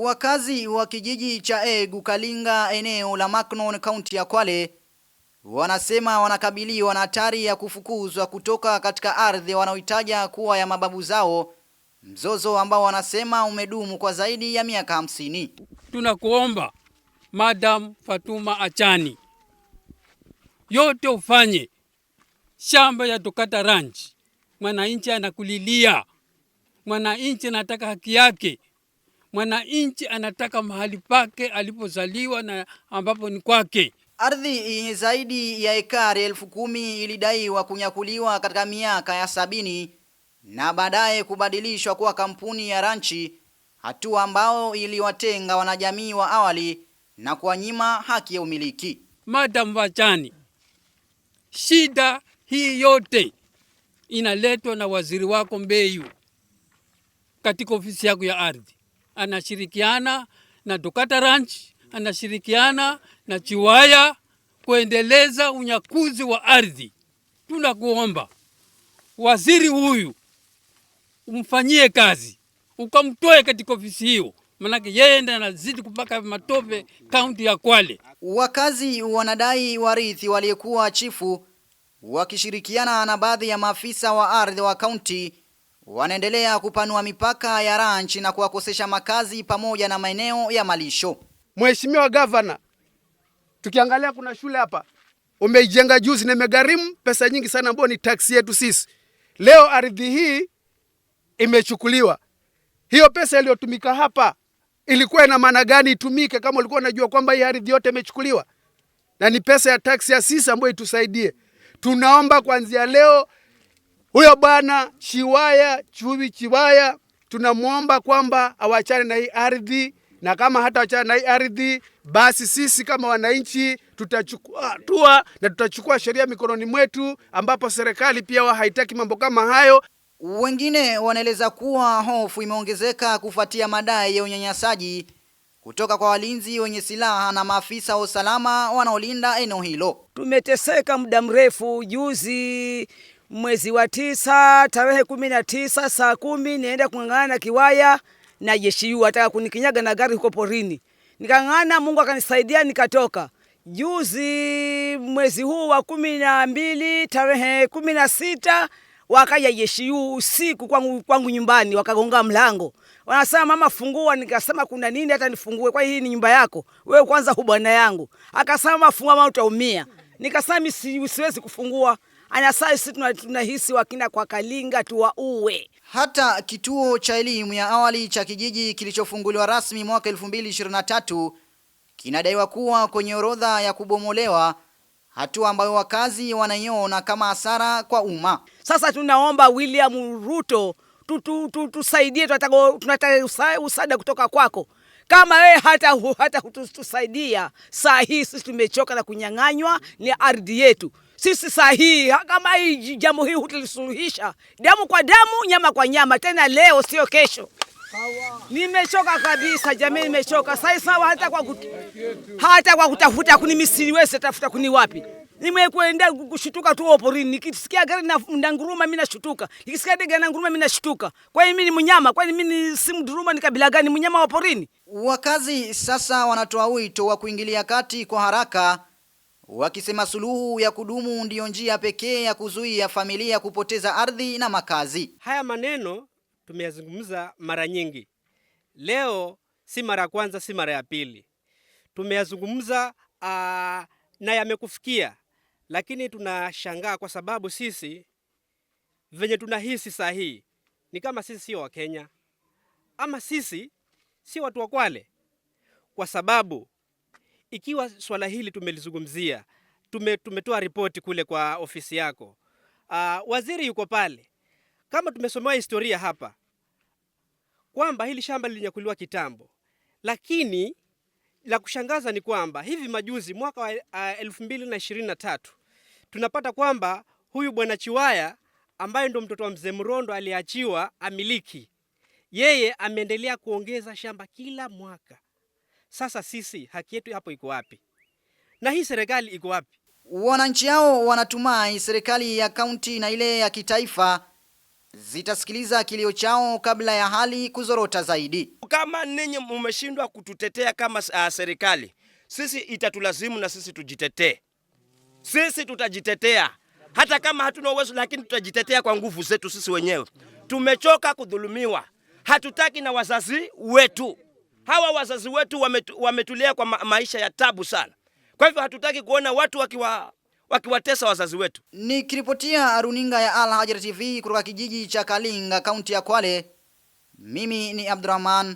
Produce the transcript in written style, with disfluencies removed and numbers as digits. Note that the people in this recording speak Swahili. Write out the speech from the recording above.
Wakazi wa kijiji cha Egu Kalinga eneo la Macnon County ya Kwale wanasema wanakabiliwa na hatari ya kufukuzwa kutoka katika ardhi wanaoitaja kuwa ya mababu zao, mzozo ambao wanasema umedumu kwa zaidi ya miaka 50. Tunakuomba Madam Fatuma Achani, yote ufanye, shamba ya Tokata Ranch mwananchi anakulilia, mwananchi anataka haki yake, mwananchi anataka mahali pake alipozaliwa na ambapo ni kwake. Ardhi yenye zaidi ya ekari 10,000 ilidaiwa kunyakuliwa katika miaka ya 70 na baadaye kubadilishwa kuwa kampuni ya ranchi, hatua ambao iliwatenga wanajamii wa awali na kuwanyima haki ya umiliki. Madam Wachani, shida hii yote inaletwa na waziri wako Mbeyu katika ofisi yako ya ardhi. Anashirikiana na Tokata Ranch, anashirikiana na Chiwaya kuendeleza unyakuzi wa ardhi. Tunakuomba waziri huyu umfanyie kazi, ukamtoe katika ofisi hiyo, manake yeye ndiye anazidi kupaka matope kaunti ya Kwale. Wakazi wanadai warithi waliokuwa chifu wakishirikiana na baadhi ya maafisa wa ardhi wa kaunti wanaendelea kupanua mipaka ya ranch na kuwakosesha makazi pamoja na maeneo ya malisho. Mheshimiwa Governor, tukiangalia kuna shule hapa umeijenga juzi na imegharimu pesa nyingi sana ambayo ni taksi yetu sisi. Leo ardhi hii imechukuliwa. Hiyo pesa iliyotumika hapa ilikuwa ina maana gani itumike kama ulikuwa unajua kwamba hii ardhi yote imechukuliwa? Na ni pesa ya taksi ya sisi ambayo itusaidie. Tunaomba kuanzia leo huyo bwana Chiwaya tunamuomba kwamba awachane na hii ardhi, na kama hata awachane na hii ardhi basi sisi kama wananchi tutachukua hatua na tutachukua sheria mikononi mwetu, ambapo serikali pia haitaki mambo kama hayo. Wengine wanaeleza kuwa hofu imeongezeka kufuatia madai ya unyanyasaji kutoka kwa walinzi wenye silaha na maafisa wa usalama wanaolinda eneo hilo. Tumeteseka muda mrefu. Juzi mwezi wa 9 tarehe 19 saa 10 nienda kung'ang'ana na Kiwaya na Jeshiu, ataka kunikinyaga na gari huko porini. Nikang'ang'ana, Mungu akanisaidia nikatoka. Juzi mwezi huu wa 12 tarehe 16 wakaja Jeshiu usiku kwangu nyumbani, wakagonga mlango. Wanasema mama fungua, nikasema kuna nini hata nifungue? Kwa hii ni nyumba yako. Wewe kwanza hu bwana yangu. Akasema mama fungua mama utaumia. Nikasema mimi siwezi kufungua. Anasema sisi tunahisi wakina kwa Kalinga tuwaue. Hata kituo cha elimu ya awali cha kijiji kilichofunguliwa rasmi mwaka 2023 kinadaiwa kuwa kwenye orodha ya kubomolewa, hatua ambayo wakazi wanaiona kama hasara kwa umma. Sasa tunaomba William Ruto tusaidie, tunataka usada kutoka kwako. Kama wewe hata kutusaidia, saa hii sisi tumechoka na kunyang'anywa ni ardhi yetu. Sisi saa hii kama hii jambo hii hutilisuluhisha, damu kwa damu, nyama kwa nyama, tena leo sio kesho. Nimechoka kabisa jamii, nimechoka. Sasa hata kwa kutafuta kuni misiliweze tafuta kuni wapi? Nimekwenda kushutuka tu porini. Nikisikia gari na nguruma mimi nashutuka. Nikisikia ndege na nguruma mimi nashutuka. Kwa hiyo mimi ni mnyama, kwa hiyo mimi si mduruma, ni kabila gani? Mnyama wa porini. Wakazi sasa wanatoa wito wa kuingilia kati kwa haraka, wakisema suluhu ya kudumu ndiyo njia pekee ya kuzuia familia kupoteza ardhi na makazi. Haya maneno tumeyazungumza mara nyingi. Leo si mara ya kwanza, si mara ya pili. Tumeyazungumza na yamekufikia, lakini tunashangaa kwa sababu sisi venye tunahisi saa hii ni kama sisi sio wa Kenya, ama sisi si watu wa Kwale, kwa sababu ikiwa swala hili tumelizungumzia, tumetoa ripoti kule kwa ofisi yako, waziri yuko pale, kama tumesomewa historia hapa kwamba hili shamba lilinyakuliwa kitambo, lakini la kushangaza ni kwamba hivi majuzi mwaka wa 2023 tunapata kwamba huyu bwana Chiwaya ambaye ndo mtoto wa mzee Mrondo aliachiwa amiliki, yeye ameendelea kuongeza shamba kila mwaka. Sasa sisi haki yetu hapo iko wapi? Na hii serikali iko wapi? Wananchi hao wanatumai serikali ya kaunti na ile ya kitaifa zitasikiliza kilio chao kabla ya hali kuzorota zaidi. Kama ninyi mmeshindwa kututetea kama serikali, sisi itatulazimu na sisi tujitetee. Sisi tutajitetea. Hata kama hatuna uwezo, lakini tutajitetea kwa nguvu zetu sisi wenyewe. Tumechoka kudhulumiwa. Hatutaki na wazazi wetu. Hawa wazazi wetu wametulea kwa maisha ya tabu sana. Kwa hivyo hatutaki kuona watu wakiwatesa wazazi wetu. Nikiripotia runinga ya Al Hajar TV kutoka kijiji cha Kalinga, kaunti ya Kwale, mimi ni Abdurrahman